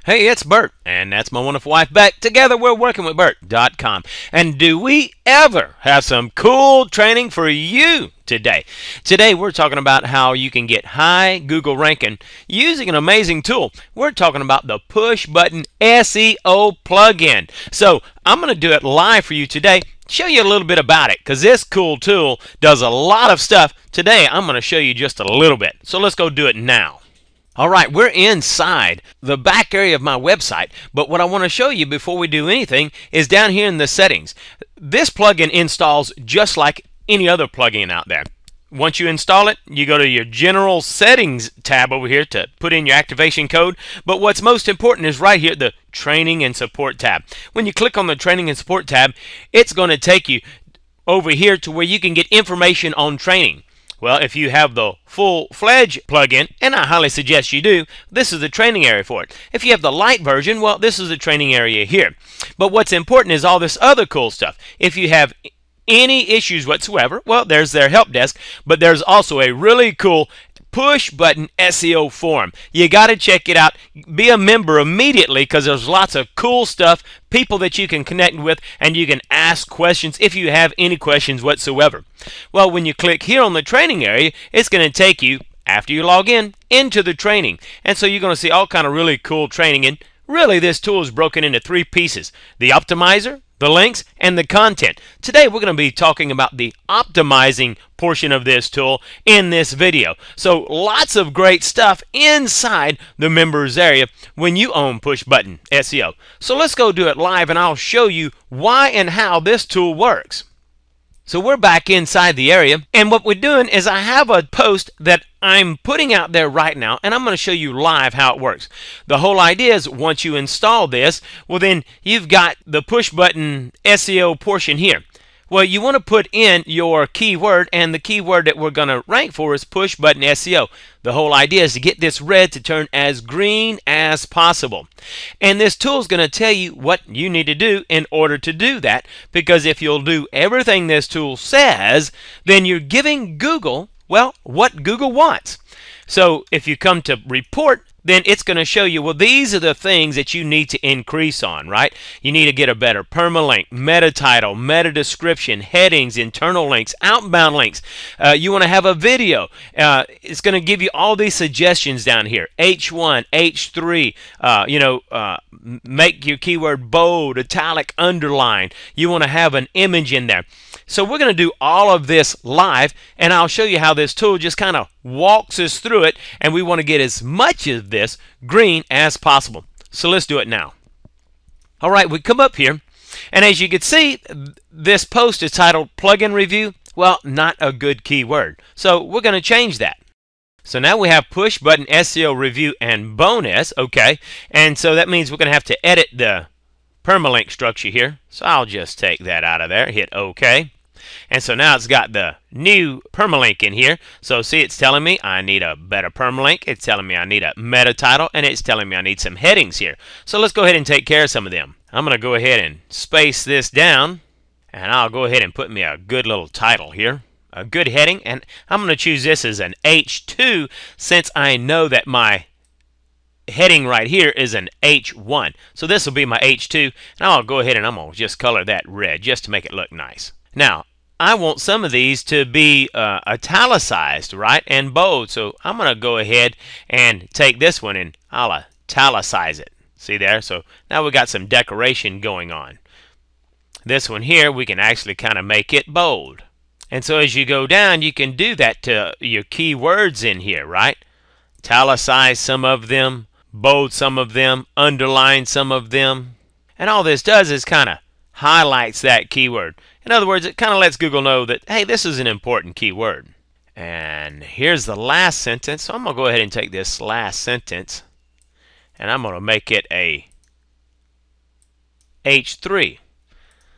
Hey, it's Bert, and that's my wonderful wife, Beck. Together, we're working with Bert.com. And do we ever have some cool training for you today? Today, we're talking about how you can get high Google ranking using an amazing tool. We're talking about the Push Button SEO plugin. So, I'm going to do it live for you today, show you a little bit about it, because this cool tool does a lot of stuff. Today, I'm going to show you just a little bit. So, let's go do it now. All right, we're inside the back area of my website, but what I want to show you before we do anything is down here in the settings. This plugin installs just like any other plugin out there. Once you install it, you go to your General Settings tab over here to put in your activation code, but what's most important is right here, the Training and Support tab. When you click on the Training and Support tab, it's going to take you over here to where you can get information on training. Well, if you have the full-fledged plugin, and I highly suggest you do, this is the training area for it. If you have the light version, well, this is the training area here. But what's important is all this other cool stuff. If you have any issues whatsoever, well, there's their help desk, but there's also a really cool Push Button SEO forum. You got to check it out. Be a member immediately because there's lots of cool stuff, people that you can connect with, and you can ask questions if you have any questions whatsoever. Well, when you click here on the training area, it's going to take you, after you log in, into the training. And so you're going to see all kind of really cool training. And really, this tool is broken into three pieces: the optimizer, the links, and the content. Today we're going to be talking about the optimizing portion of this tool in this video. So lots of great stuff inside the members area when you own Push Button SEO. So let's go do it live and I'll show you why and how this tool works. So we're back inside the area, and what we're doing is I have a post that I'm putting out there right now, and I'm going to show you live how it works. The whole idea is once you install this, well then you've got the Push Button SEO portion here. Well, you want to put in your keyword, and the keyword that we're going to rank for is Push Button SEO. The whole idea is to get this red to turn as green as possible. And this tool is going to tell you what you need to do in order to do that, because if you'll do everything this tool says, then you're giving Google, well, what Google wants. So if you come to report, then it's going to show you, well, these are the things that you need to increase on, right? You need to get a better permalink, meta title, meta description, headings, internal links, outbound links. You want to have a video. It's going to give you all these suggestions down here. H1, H3, make your keyword bold, italic, underline. You want to have an image in there. So we're going to do all of this live, and I'll show you how this tool just kind of walks us through it, and we want to get as much of this green as possible. So let's do it now. All right, we come up here, and as you can see, this post is titled Plugin Review. Well, not a good keyword. So we're going to change that. So now we have Push Button SEO Review and Bonus, okay, and so that means we're going to have to edit the permalink structure here. So I'll just take that out of there, hit OK. And so now it's got the new permalink in here. So see, it's telling me I need a better permalink. It's telling me I need a meta title, and it's telling me I need some headings here. So let's go ahead and take care of some of them. I'm going to go ahead and space this down, and I'll go ahead and put me a good little title here, a good heading, and I'm going to choose this as an H2 since I know that my heading right here is an H1. So this will be my H2, and I'll go ahead and I'm going to just color that red just to make it look nice. Now, I want some of these to be italicized, right, and bold. So I'm going to go ahead and take this one and I'll italicize it. See there? So now we got some decoration going on. This one here, we can actually kind of make it bold. And so as you go down, you can do that to your keywords in here, right? Italicize some of them, bold some of them, underline some of them. And all this does is kind of highlights that keyword. In other words, it kind of lets Google know that, hey, this is an important keyword. And here's the last sentence. So I'm going to go ahead and take this last sentence, and I'm going to make it a H3.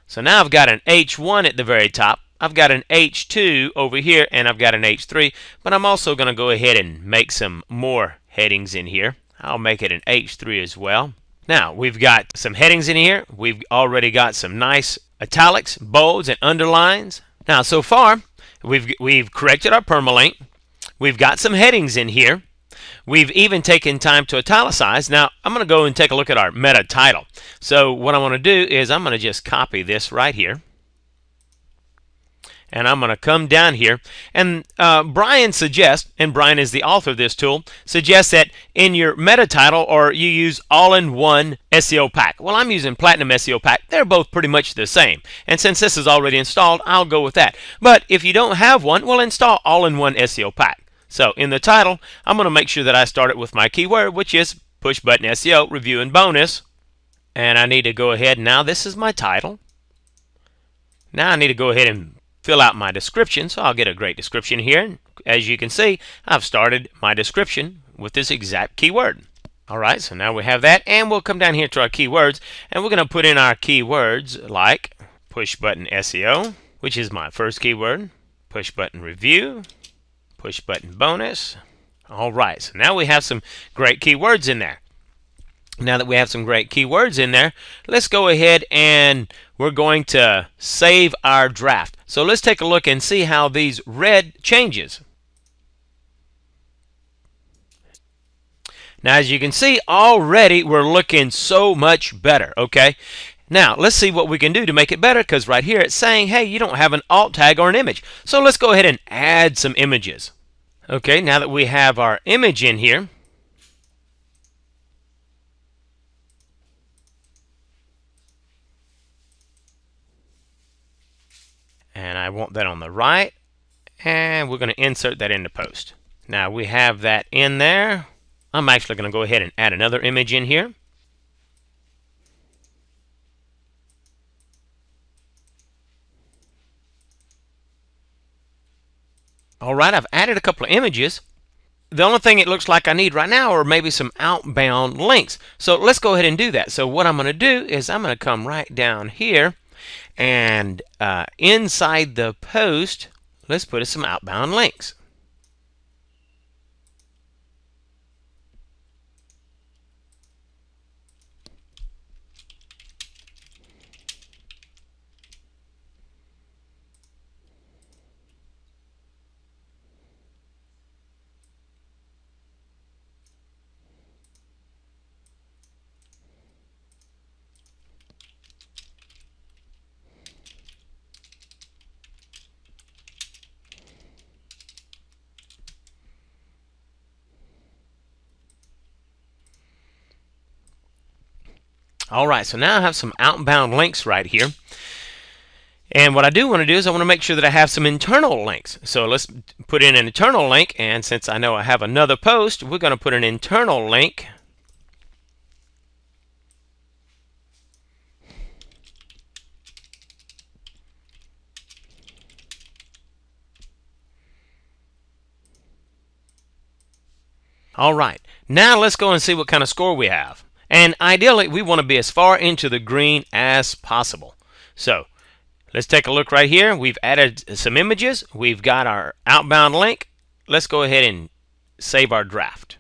So now I've got an H1 at the very top. I've got an H2 over here, and I've got an H3. But I'm also going to go ahead and make some more headings in here. I'll make it an H3 as well. Now, we've got some headings in here. We've already got some nice italics, bolds, and underlines. Now, so far, we've corrected our permalink. We've got some headings in here. We've even taken time to italicize. Now, I'm going to go and take a look at our meta title. So what I want to do is I'm going to just copy this right here. And I'm going to come down here, and Brian suggests, and Brian is the author of this tool, suggests that in your meta title or you use all-in-one SEO pack. Well, I'm using Platinum SEO pack. They're both pretty much the same. And since this is already installed, I'll go with that. But if you don't have one, well, install all-in-one SEO pack. So in the title, I'm going to make sure that I start it with my keyword, which is Push Button SEO Review and Bonus. And I need to go ahead. Now, this is my title. Now I need to go ahead and fill out my description, so I'll get a great description here. As you can see, I've started my description with this exact keyword. Alright, so now we have that, and we'll come down here to our keywords, and we're going to put in our keywords like Push Button SEO, which is my first keyword, Push Button Review, Push Button Bonus. Alright, so now we have some great keywords in there. Now that we have some great keywords in there, let's go ahead and we're going to save our draft. So let's take a look and see how these read changes. Now, as you can see, already we're looking so much better, okay? Now, let's see what we can do to make it better, because right here it's saying, hey, you don't have an alt tag or an image. So let's go ahead and add some images. Okay, now that we have our image in here, and I want that on the right, and we're going to insert that into post. Now we have that in there. I'm actually going to go ahead and add another image in here. Alright, I've added a couple of images. The only thing it looks like I need right now are maybe some outbound links. So let's go ahead and do that. So what I'm going to do is I'm going to come right down here, and inside the post, let's put some outbound links. Alright, so now I have some outbound links right here. And what I do want to do is I want to make sure that I have some internal links. So let's put in an internal link, and since I know I have another post, we're going to put an internal link. Alright, now let's go and see what kind of score we have. And ideally, we want to be as far into the green as possible. So let's take a look right here. We've added some images. We've got our outbound link. Let's go ahead and save our draft.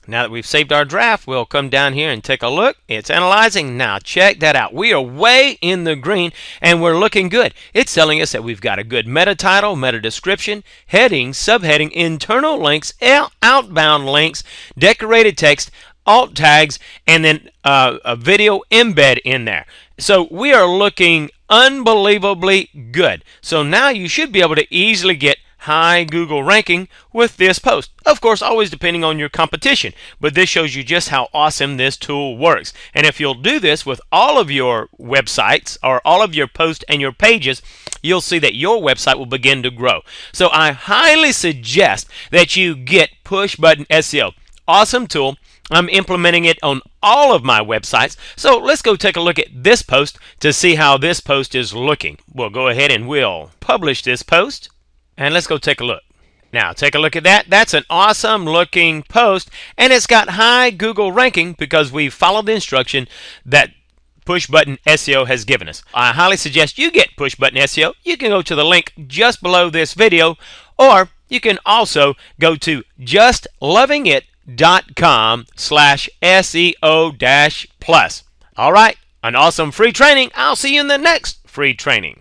Now that we've saved our draft, we'll come down here and take a look. It's analyzing. Now check that out. We are way in the green, and we're looking good. It's telling us that we've got a good meta title, meta description, heading, subheading, internal links, outbound links, decorated text, alt tags, and then a video embed in there. So we are looking unbelievably good. So now you should be able to easily get high Google ranking with this post. Of course, always depending on your competition, but this shows you just how awesome this tool works. And if you'll do this with all of your websites or all of your posts and your pages, you'll see that your website will begin to grow. So I highly suggest that you get Push Button SEO. Awesome tool. I'm implementing it on all of my websites. So let's go take a look at this post to see how this post is looking. We'll go ahead and we'll publish this post. And let's go take a look. Now, take a look at that. That's an awesome looking post, and it's got high Google ranking because we followed the instruction that Push Button SEO has given us. I highly suggest you get Push Button SEO. You can go to the link just below this video, or you can also go to justlovingit.com/SEO-plus. All right, an awesome free training. I'll see you in the next free training.